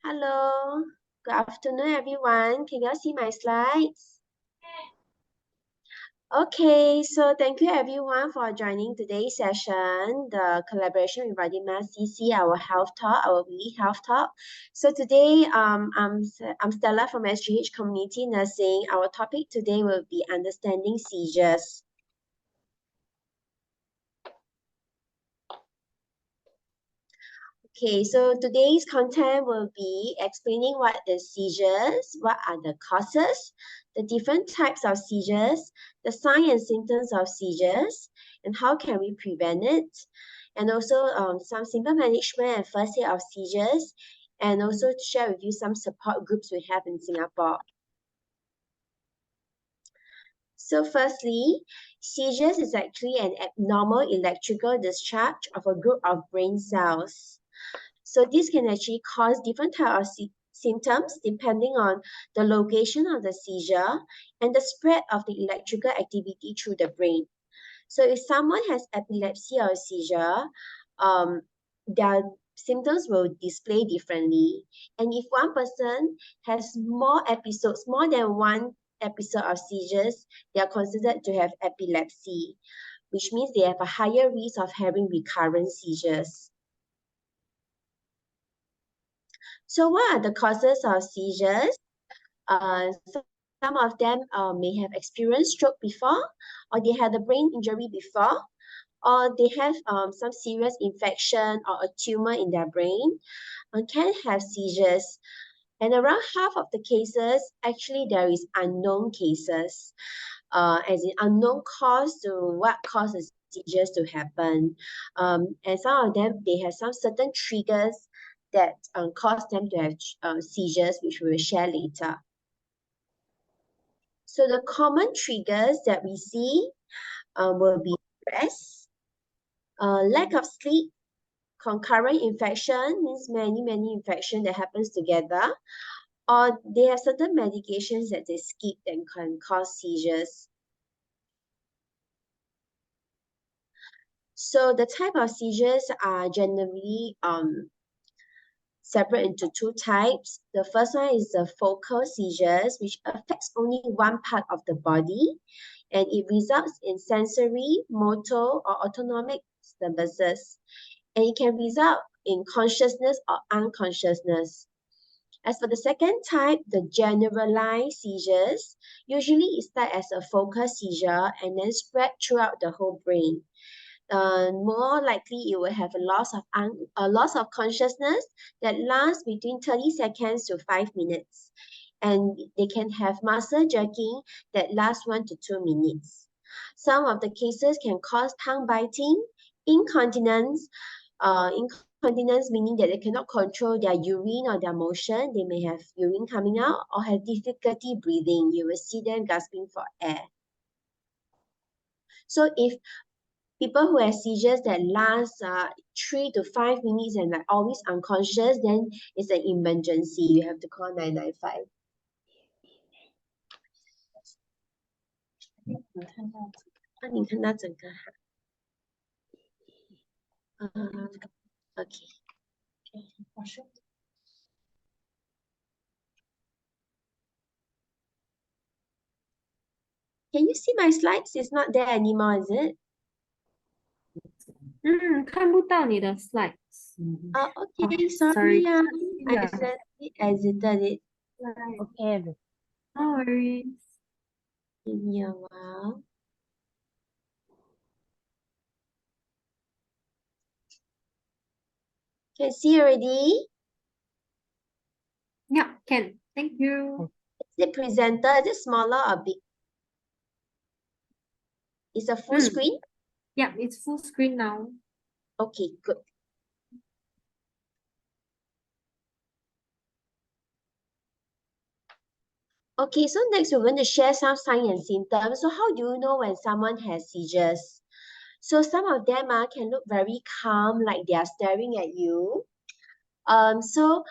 Hello, good afternoon, everyone. Can you all see my slides? Okay, so thank you everyone for joining today's session, the collaboration with Radima CC, our health talk, our weekly health talk. So today, I'm Stella from SGH Community Nursing. Our topic today will be understanding seizures. Okay, so today's content will be explaining what is seizures, what are the causes, the different types of seizures, the signs and symptoms of seizures, and how can we prevent it, and also some simple management and first aid of seizures, and also to share with you some support groups we have in Singapore. So firstly, seizures is actually an abnormal electrical discharge of a group of brain cells. So this can actually cause different types of symptoms depending on the location of the seizure and the spread of the electrical activity through the brain. So if someone has epilepsy or seizure, their symptoms will display differently. And if one person has more episodes, more than one episode of seizures, they are considered to have epilepsy, which means they have a higher risk of having recurrent seizures. So what are the causes of seizures? Some of them may have experienced stroke before, or they had a brain injury before, or they have some serious infection or a tumor in their brain, and can have seizures. And around half of the cases, actually there is unknown cases, as in unknown cause to what causes seizures to happen. And some of them, they have some certain triggers that cause them to have seizures, which we will share later. So the common triggers that we see will be stress, lack of sleep, concurrent infection, means many infections that happens together, or they have certain medications that they skip and can cause seizures. So the type of seizures are generally separate into two types. The first one is the focal seizures, which affects only one part of the body, and it results in sensory, motor, or autonomic disturbances. And it can result in consciousness or unconsciousness. As for the second type, the generalized seizures, usually it starts as a focal seizure and then spread throughout the whole brain. More likely it will have a loss of consciousness that lasts between 30 seconds to 5 minutes. And they can have muscle jerking that lasts 1 to 2 minutes. Some of the cases can cause tongue biting, incontinence, incontinence meaning that they cannot control their urine or their motion. They may have urine coming out or have difficulty breathing. You will see them gasping for air. So if people who have seizures that last 3 to 5 minutes and like always unconscious, then it's an emergency. You have to call 995. 你看到整个OK. Can you see my slides? It's not there anymore, is it? 看不到你的 slides. Okay, sorry. I exited it. Okay. No worries. Give me a while. Can see already? Yeah, can. Thank you. Is it presenter? Is it smaller or big? It's a full screen? Yeah, it's full screen now. Okay, good. Okay, so next we're going to share some signs and symptoms. So how do you know when someone has seizures? So some of them can look very calm, like they are staring at you. So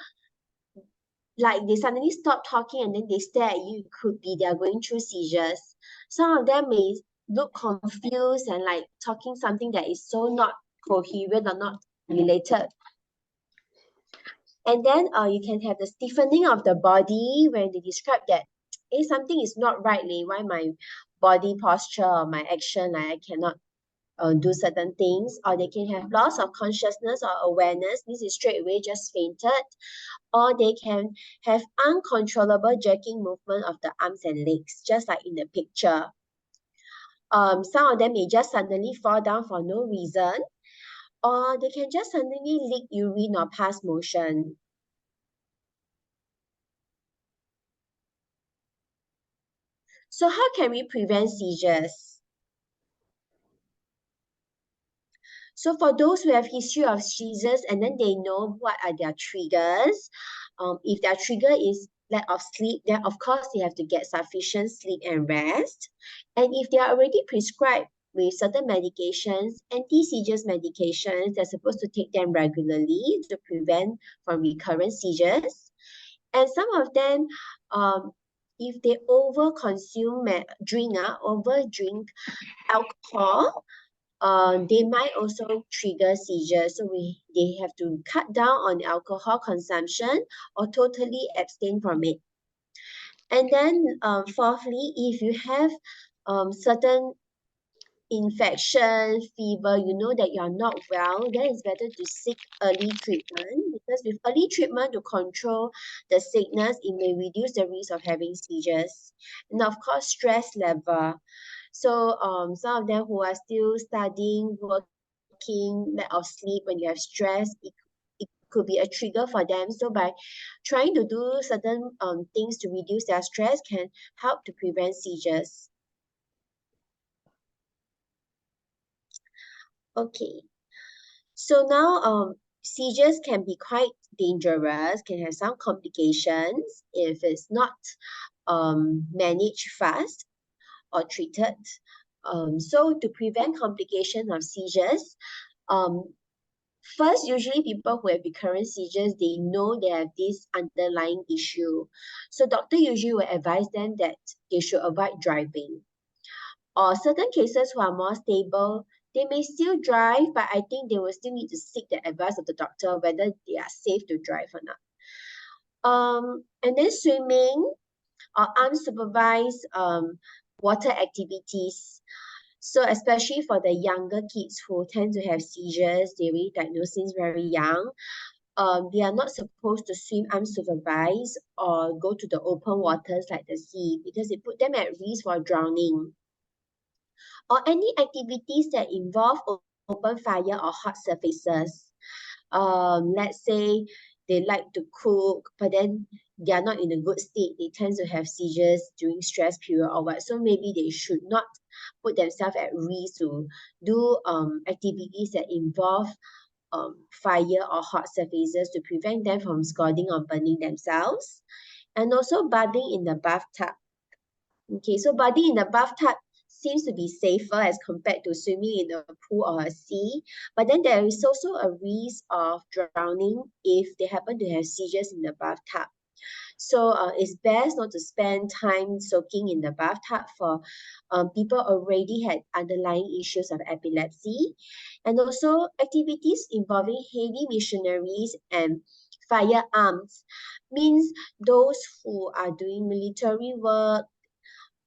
like they suddenly stop talking and then they stare at you. It could be they are going through seizures. Some of them may look confused and like talking something that is so not coherent or not related. And then you can have the stiffening of the body when they describe that, hey, something is not right, why my body posture or my action, I cannot do certain things. Or they can have loss of consciousness or awareness, this is straight away just fainted. Or they can have uncontrollable jerking movement of the arms and legs, just like in the picture. Some of them may just suddenly fall down for no reason, or they can just suddenly leak urine or pass motion. So how can we prevent seizures? So for those who have history of seizures and then they know what are their triggers, if their trigger is lack of sleep, then of course they have to get sufficient sleep and rest. And if they are already prescribed with certain medications, anti-seizures medications, they're supposed to take them regularly to prevent from recurrent seizures. And some of them, if they over-consume over-drink alcohol, they might also trigger seizures. So they have to cut down on alcohol consumption or totally abstain from it. And then fourthly, if you have certain infection, fever, you know that you're not well, then it's better to seek early treatment, because with early treatment to control the sickness, it may reduce the risk of having seizures. And of course, stress level. So some of them who are still studying, working, lack of sleep, when you have stress, it could be a trigger for them. So by trying to do certain things to reduce their stress can help to prevent seizures. Okay, so now seizures can be quite dangerous, can have some complications if it's not managed fast or treated. So to prevent complications of seizures, first, usually people who have recurrent seizures, they know they have this underlying issue. So doctor usually will advise them that they should avoid driving. Or certain cases who are more stable, they may still drive, but I think they will still need to seek the advice of the doctor whether they are safe to drive or not. And then swimming or unsupervised water activities. So especially for the younger kids who tend to have seizures, they were diagnosed since very young. They are not supposed to swim unsupervised or go to the open waters like the sea, because it put them at risk for drowning. Or any activities that involve open fire or hot surfaces. Let's say they like to cook, but then they are not in a good state. They tend to have seizures during stress period or what. So maybe they should not put themselves at risk to do activities that involve fire or hot surfaces to prevent them from scalding or burning themselves. And also bathing in the bathtub. Okay, so bathing in the bathtub seems to be safer as compared to swimming in a pool or a sea. But then there is also a risk of drowning if they happen to have seizures in the bathtub. So it's best not to spend time soaking in the bathtub for people already had underlying issues of epilepsy. And also activities involving heavy machineries and firearms means those who are doing military work,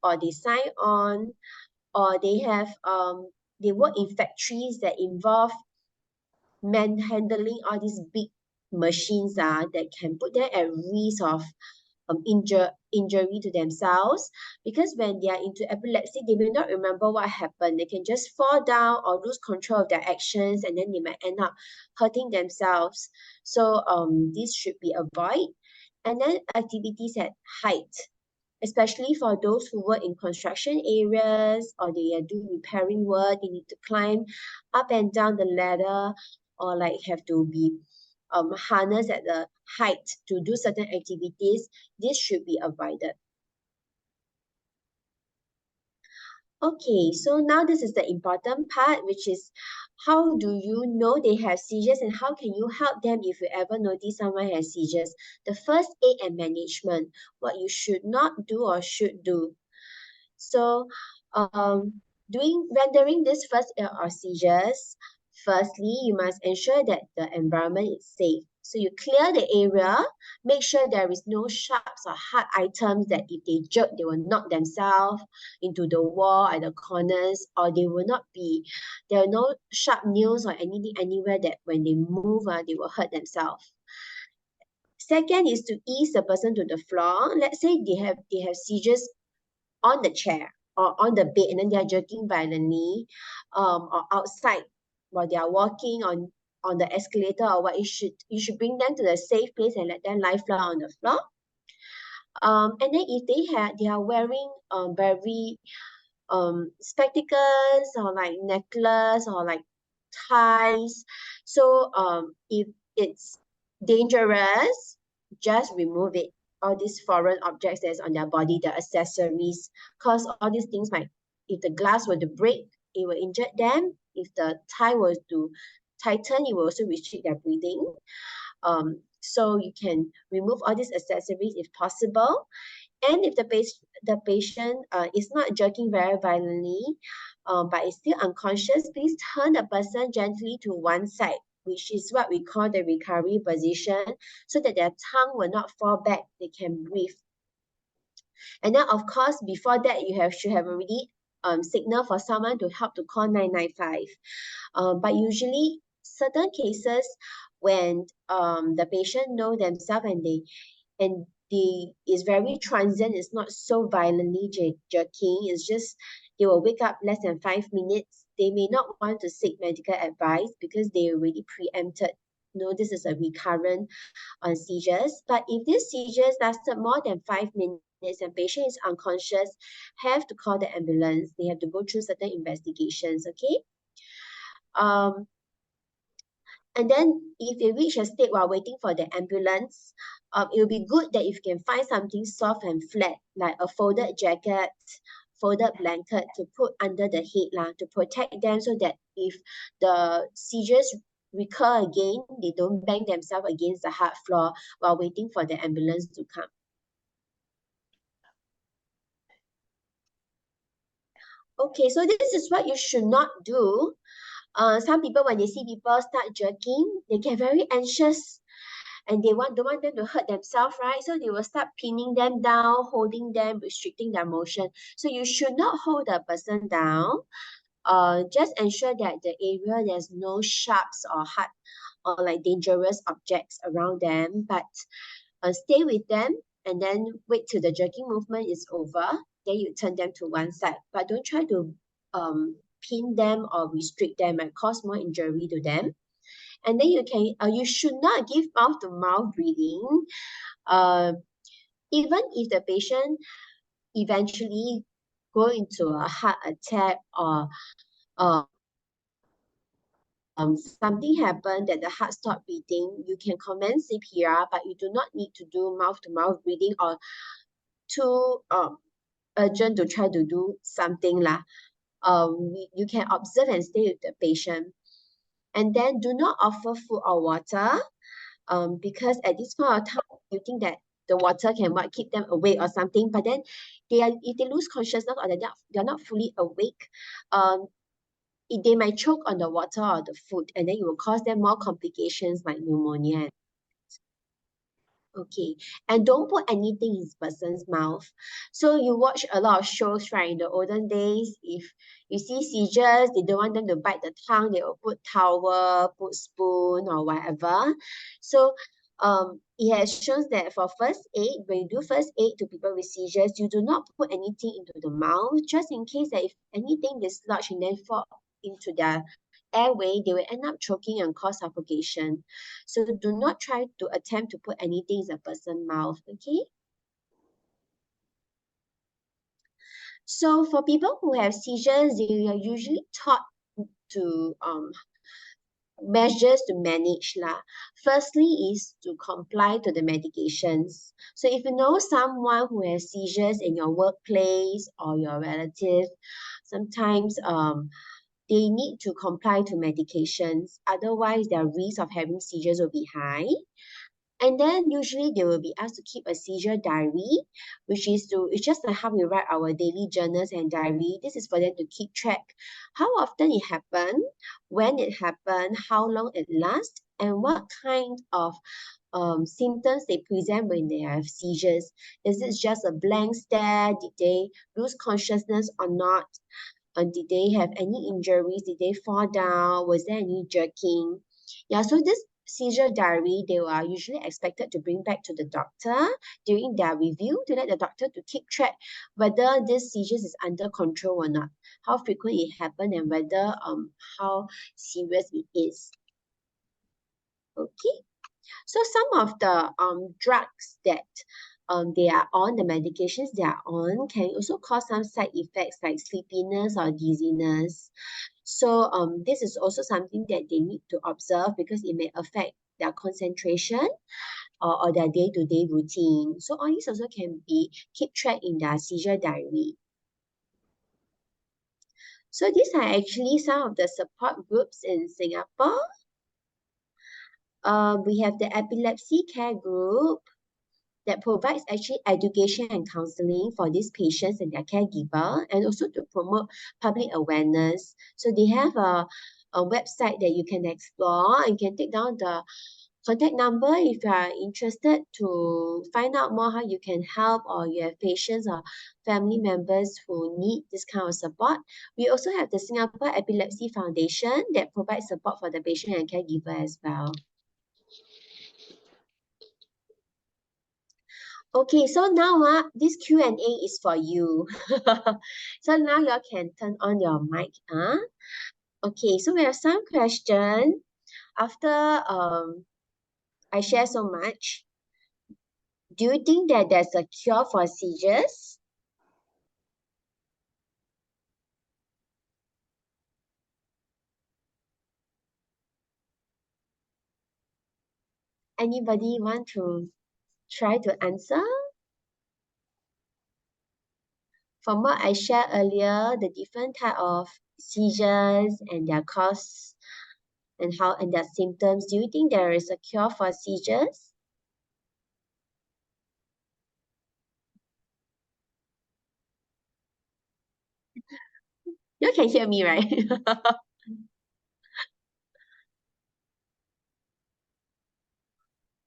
or they sign on, or they work in factories that involve manhandling all these big machines that can put them at risk of injury to themselves, because when they are into epilepsy, they may not remember what happened. They can just fall down or lose control of their actions, and then they might end up hurting themselves. So this should be avoided. And then activities at height, especially for those who work in construction areas or they are doing repairing work, they need to climb up and down the ladder, or like have to be harnessed at the height to do certain activities. This should be avoided. Okay, so now this is the important part, which is how do you know they have seizures and how can you help them if you ever notice someone has seizures? The first aid and management, what you should not do or should do. So, rendering this first aid or seizures, firstly, you must ensure that the environment is safe. So you clear the area, make sure there is no sharps or hard items that if they jerk, they will knock themselves into the wall at the corners, or there are no sharp nails or anything anywhere that when they move, they will hurt themselves. Second is to ease the person to the floor. Let's say they have seizures on the chair or on the bed and then they are jerking violently, or outside while they are walking on the escalator or what, you should bring them to the safe place and let them lie flat on the floor. And then if they are wearing very spectacles or like necklace or like ties, so if it's dangerous, just remove it. All these foreign objects that's on their body, the accessories, because all these things might, if the glass were to break, it will injure them. If the tie was to tighten, it will also restrict their breathing. So you can remove all these accessories if possible. And if the patient is not jerking very violently, but is still unconscious, please turn the person gently to one side, which is what we call the recovery position, so that their tongue will not fall back, they can breathe. And then, of course, before that, should have already signal for someone to help to call 995. But usually, certain cases when the patient know themselves and they is very transient, it's not so violently jerking, it's just they will wake up less than 5 minutes. They may not want to seek medical advice because they already preempted, no, this is a recurrent seizures. But if these seizures lasted more than 5 minutes and patient is unconscious, have to call the ambulance. They have to go through certain investigations, okay? And then if they reach a state while waiting for the ambulance, it will be good that if you can find something soft and flat, like a folded jacket, folded blanket to put under the head to protect them, so that if the seizures recur again, they don't bang themselves against the hard floor while waiting for the ambulance to come. Okay, so this is what you should not do. Some people, when they see people start jerking, they get very anxious and they don't want them to hurt themselves, right? So they will start pinning them down, holding them, restricting their motion. So you should not hold the person down. Just ensure that the area there's no sharps or hard or like dangerous objects around them, but stay with them and then wait till the jerking movement is over. Then you turn them to one side, but don't try to pin them or restrict them and cause more injury to them. And then you should not give mouth-to-mouth breathing. Even if the patient eventually go into a heart attack or something happened that the heart stopped beating, you can commence CPR, but you do not need to do mouth-to-mouth breathing or too urgent to try to do something lah. You can observe and stay with the patient. And then do not offer food or water, because at this point of time, you think that the water can keep them awake or something, but then if they lose consciousness or they're not fully awake, they might choke on the water or the food, and then it will cause them more complications like pneumonia. Okay, and don't put anything in person's mouth. So you watch a lot of shows, right? In the olden days, if you see seizures, they don't want them to bite the tongue, they will put towel, put spoon or whatever. So it has shown that for first aid, when you do first aid to people with seizures, you do not put anything into the mouth, just in case that if anything dislodge and then fall into their airway, they will end up choking and cause suffocation. So do not try to attempt to put anything in a person's mouth, okay? So for people who have seizures, they are usually taught to measures to manage lah. Firstly is to comply to the medications. So if you know someone who has seizures in your workplace or your relative, sometimes they need to comply to medications. Otherwise, their risk of having seizures will be high. And then usually they will be asked to keep a seizure diary, it's just like how we write our daily journals and diary. This is for them to keep track how often it happened, when it happened, how long it lasts, and what kind of symptoms they present when they have seizures. Is it just a blank stare? Did they lose consciousness or not? Did they have any injuries? Did they fall down? Was there any jerking? Yeah, so this seizure diary, they are usually expected to bring back to the doctor during their review to let the doctor to keep track whether this seizures is under control or not, how frequent it happened, and whether how serious it is. Okay, so some of the drugs that they are on, the medications they are on, can also cause some side effects like sleepiness or dizziness. So this is also something that they need to observe because it may affect their concentration or their day-to-day routine. So all these also can be keep track in their seizure diary. So these are actually some of the support groups in Singapore. We have the epilepsy care group that provides actually education and counseling for these patients and their caregiver, and also to promote public awareness. So they have a website that you can explore and can take down the contact number if you are interested to find out more how you can help, or you have patients or family members who need this kind of support. We also have the Singapore Epilepsy Foundation that provides support for the patient and caregiver as well. Okay, so now this Q&A is for you. So now you can turn on your mic. Okay, so we have some questions. After I share so much, do you think that there's a cure for seizures? Anybody want to try to answer? From what I shared earlier, the different type of seizures and their cause and their symptoms, do you think there is a cure for seizures? You can hear me, right?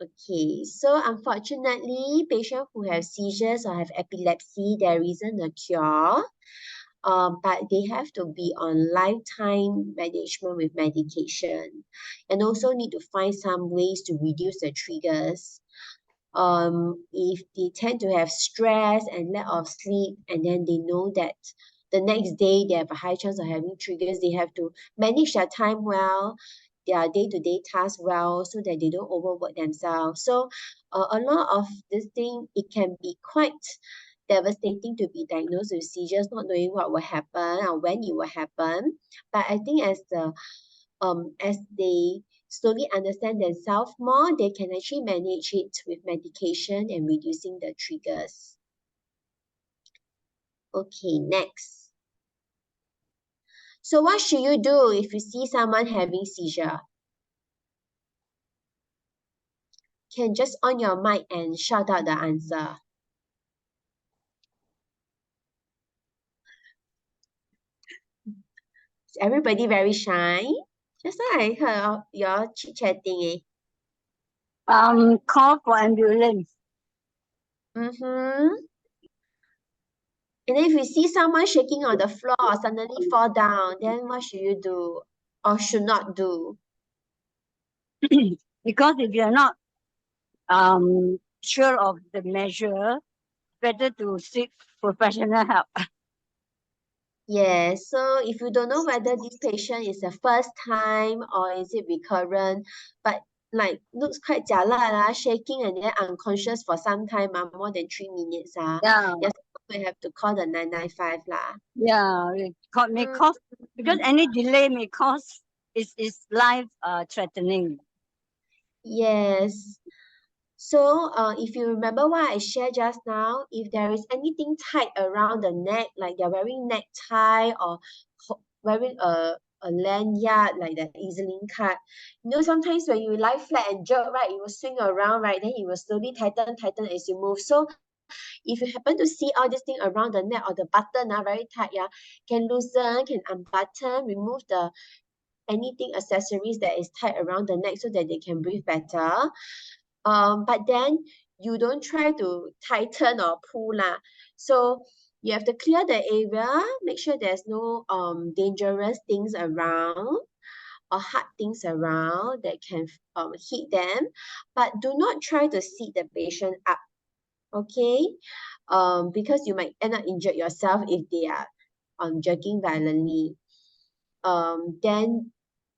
Okay, so unfortunately, patients who have seizures or have epilepsy, there isn't a cure. But they have to be on lifetime management with medication, and also need to find some ways to reduce the triggers. If they tend to have stress and lack of sleep, and then they know that the next day they have a high chance of having triggers, they have to manage their time well, their day-to-day tasks well, so that they don't overwork themselves. So a lot of this thing, it can be quite devastating to be diagnosed with seizures, not knowing what will happen or when it will happen. But I think as they slowly understand themselves more, they can actually manage it with medication and reducing the triggers. Okay, next. So what should you do if you see someone having seizure? Can just on your mic and shout out the answer. Is everybody very shy? Just now I heard y'all chit-chatting. Call for ambulance. And then if you see someone shaking on the floor or suddenly fall down, then what should you do or should not do? Because if you're not sure of the measure, better to seek professional help. Yes, so if you don't know whether this patient is the first time or is it recurrent, but like looks quite jialat, shaking and then unconscious for some time, more than 3 minutes. Yeah. Yes, we have to call the 995 lah. Yeah, it may cause, because any delay may cause is life threatening. Yes. So if you remember what I shared just now, if there is anything tight around the neck, like you're wearing necktie or wearing a lanyard like the EZ-Link card, you know, sometimes when you lie flat and jerk, right, it will swing around, right, then it will slowly tighten as you move. So if you happen to see all this thing around the neck or the button very tight, yeah, can loosen, can unbutton, remove the anything accessories that is tied around the neck so that they can breathe better. But then you don't try to tighten or pull lah. So you have to clear the area, make sure there's no dangerous things around or hard things around that can hit them, but do not try to sit the patient up, okay? Because you might end up injured yourself if they are jerking violently. Then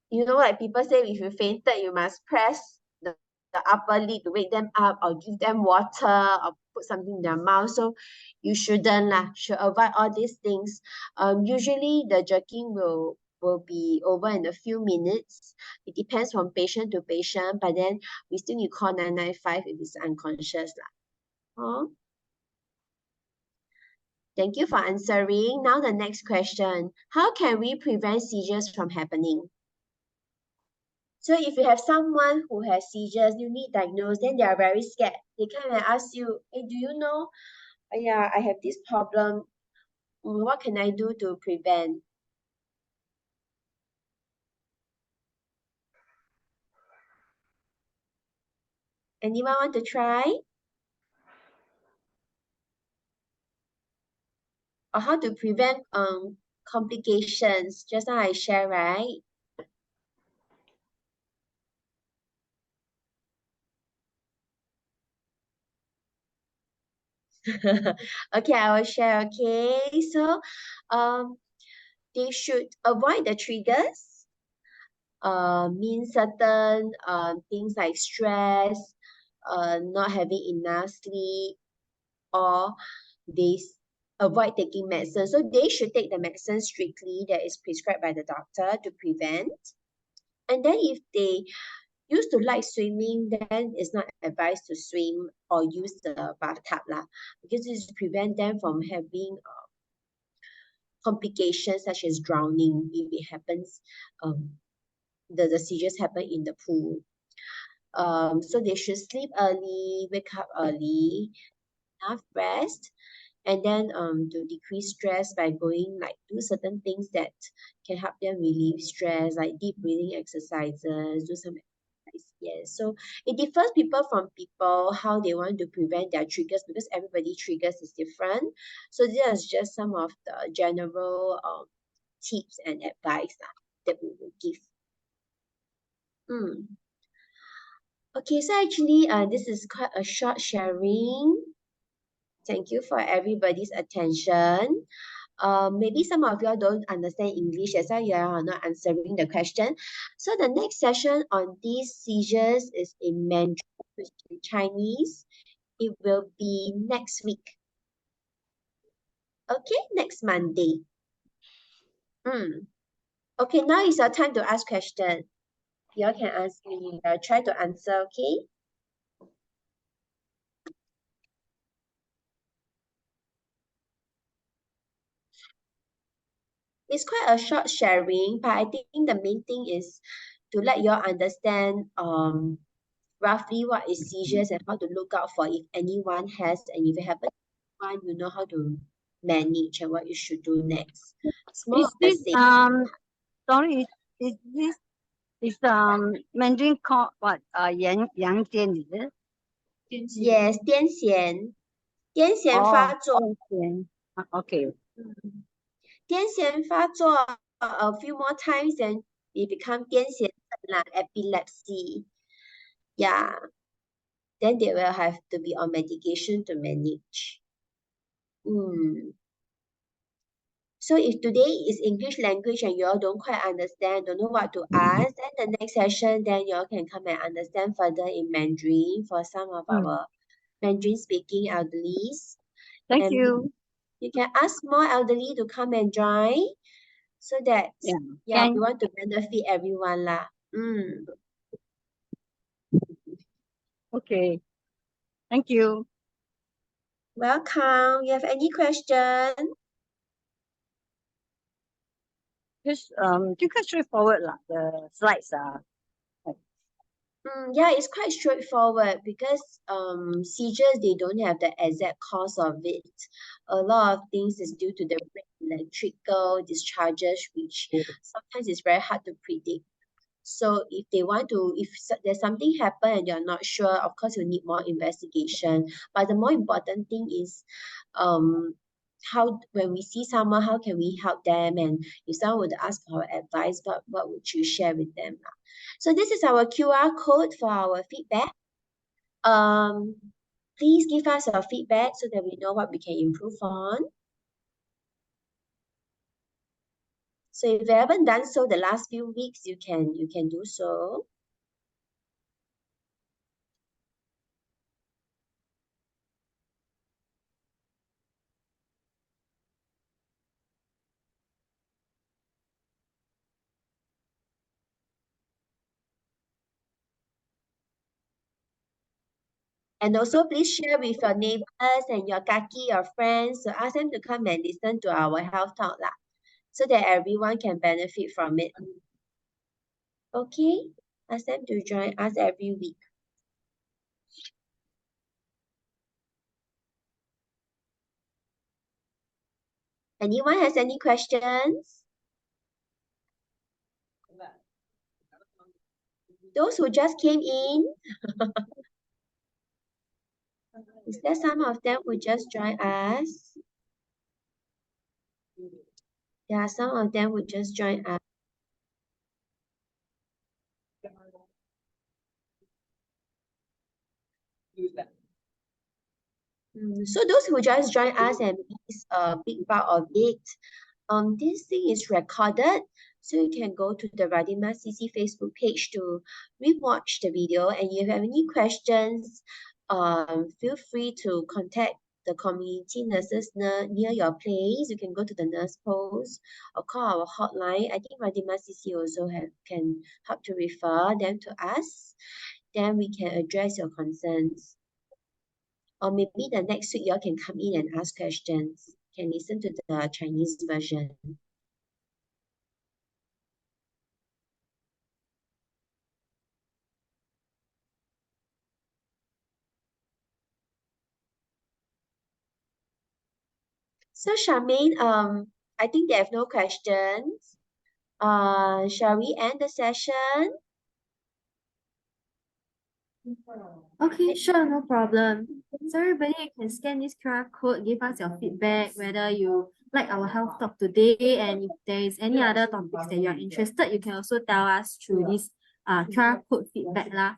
you know, like people say, if you fainted, you must press the upper lip to wake them up or give them water or put something in their mouth. So you shouldn't lah, should avoid all these things. Usually the jerking will be over in a few minutes. It depends from patient to patient, but then we still need to call 995 if it's unconscious lah. Oh. Thank you for answering. Now the next question. How can we prevent seizures from happening? So if you have someone who has seizures, newly diagnosed, then they are very scared. They come and ask you, hey, do you know, yeah, I have this problem. What can I do to prevent? Anyone want to try? Or how to prevent complications? Just now I share, right? Okay, I will share. Okay, so they should avoid the triggers. Means certain things like stress, not having enough sleep, or they avoid taking medicine. So they should take the medicine strictly that is prescribed by the doctor to prevent. And then if they used to like swimming, then it's not advised to swim or use the bathtub lah, because this prevent them from having complications such as drowning if it happens, the seizures happen in the pool. So they should sleep early, wake up early, enough rest, and then to decrease stress by going like do certain things that can help them relieve stress, like deep breathing exercises, do some exercise. Yes, so it differs people from people how they want to prevent their triggers, because everybody triggers is different. So these are just some of the general tips and advice that we will give. Okay, so actually this is quite a short sharing. Thank you for everybody's attention. Maybe some of you all don't understand English, that's why you are not answering the question. So the next session on these seizures is in Mandarin, which is in Chinese. It will be next week. Okay, next Monday. Okay, now is your time to ask questions. You all can ask me. I'll try to answer, okay? It's quite a short sharing, but I think the main thing is to let you all understand roughly what is seizures and how to look out for if anyone has, and if you happen to one, you know how to manage and what you should do next. It's more Is of the this same. sorry, is this is Mandarin called what? Yang Jian, is it? Yes, 癫痫发作. Okay. 癫痫发作 a few more times, then it become 癫痫症 epilepsy. Yeah. Then they will have to be on medication to manage. So if today is English language and you all don't quite understand, don't know what to ask, then the next session, then you all can come and understand further in Mandarin for some of our Mandarin speaking elderlies. Thank you. You can ask more elderly to come and join. so that Yeah. we want to benefit everyone lah. Okay. Thank you. Welcome. You have any question? Just quite straightforward lah. The slides are. Yeah, it's quite straightforward because seizures, they don't have the exact cause of it. A lot of things is due to the electrical discharges, which sometimes is very hard to predict. So if they want to, if there's something happen and you're not sure, of course you need more investigation. But the more important thing is how, when we see someone, how can we help them? And if someone would ask for our advice, what would you share with them? So this is our QR code for our feedback. Please give us your feedback so that we know what we can improve on. So if you haven't done so the last few weeks, you can do so. And also please share with your neighbors and your kaki, your friends, to ask them to come and listen to our health talk lah, so that everyone can benefit from it. Okay, ask them to join us every week. Anyone has any questions? Those who just came in, is there some of them who just joined us? There are some of them who just joined us. So those who just joined us and missed a big part of it, this thing is recorded, so you can go to the Radima CC Facebook page to rewatch the video. And if you have any questions, feel free to contact the community nurses near your place. You can go to the nurse post or call our hotline. I think Radima CC also can help to refer them to us. Then we can address your concerns. Or maybe the next week you all can come in and ask questions. Can listen to the Chinese version. So Charmaine, I think they have no questions. Shall we end the session? Okay, sure, no problem. So everybody, you can scan this QR code, give us your feedback, whether you like our health talk today, and if there is any other topics that you are interested, you can also tell us through this QR code feedback lah.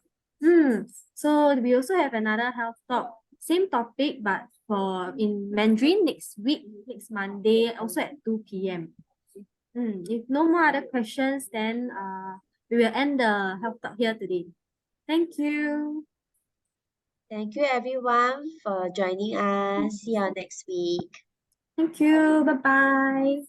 So we also have another health talk, same topic, but for in Mandarin next week, next Monday, also at 2 p.m. If no more other questions, then we will end the health talk here today. Thank you. Thank you everyone for joining us. See you next week. Thank you. Bye-bye.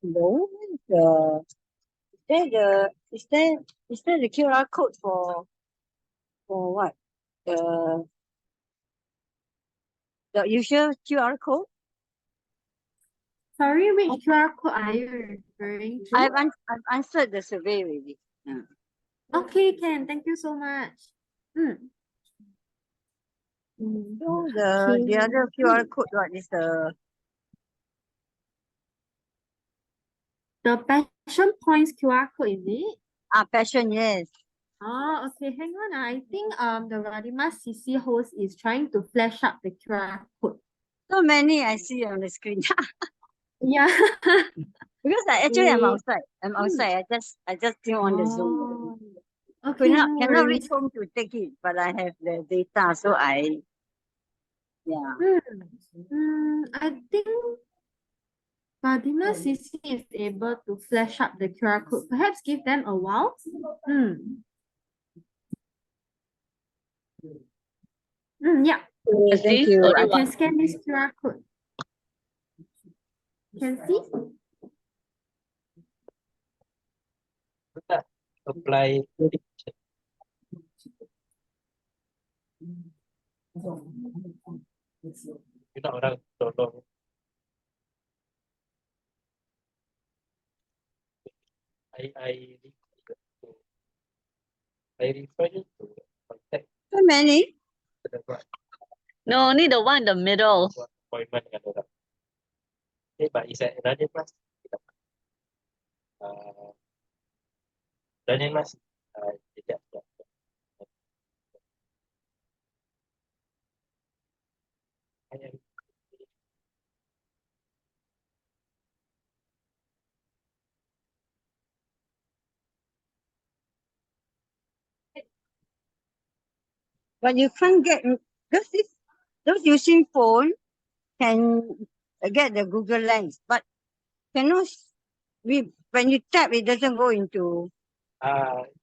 No, is there the QR code for what? the usual QR code. Sorry, which QR code are you referring to? I've answered the survey already. Yeah. Okay, can. Thank you so much. So the other QR code, what is the passion points QR code, is it? passion? Yes. Oh, okay. Hang on. I think the Radima CC host is trying to flash up the QR code. So many I see on the screen. Yeah. Because I'm Okay. outside. I'm outside. I just didn't on the Zoom. Okay, no Cannot worries. reach home to take it, but I have the data, so yeah. I think Radima CC is able to flash up the QR code. Perhaps give them a while. Yeah. Thank you. I can scan this QR code. Can see? Apply. Kita orang tolong. I refer you to contact. So many? No, only the one in the middle. Appointment dengan orang. Okay, but it's at Radin Mas. Radin Mas. Tidak. But you can't get, because those using phone can get the Google Lens, but cannot, when you tap, it doesn't go into.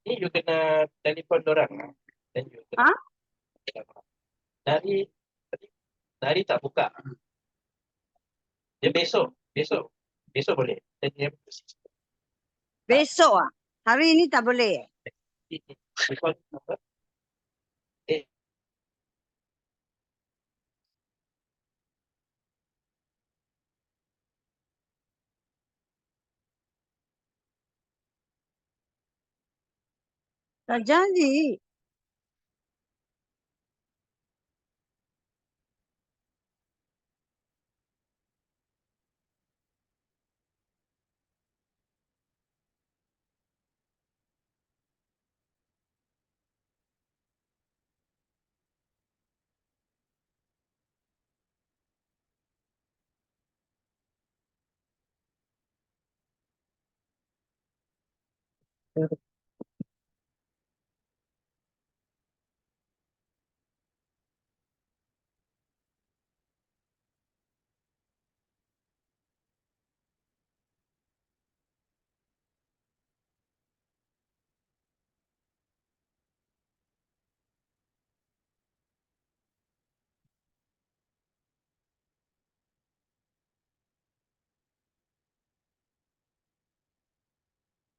Ni you kena telefon orang. Then you kena. Dari tak buka. Dia besok boleh. Then dia Besok hari ini tak boleh. Tak jadi.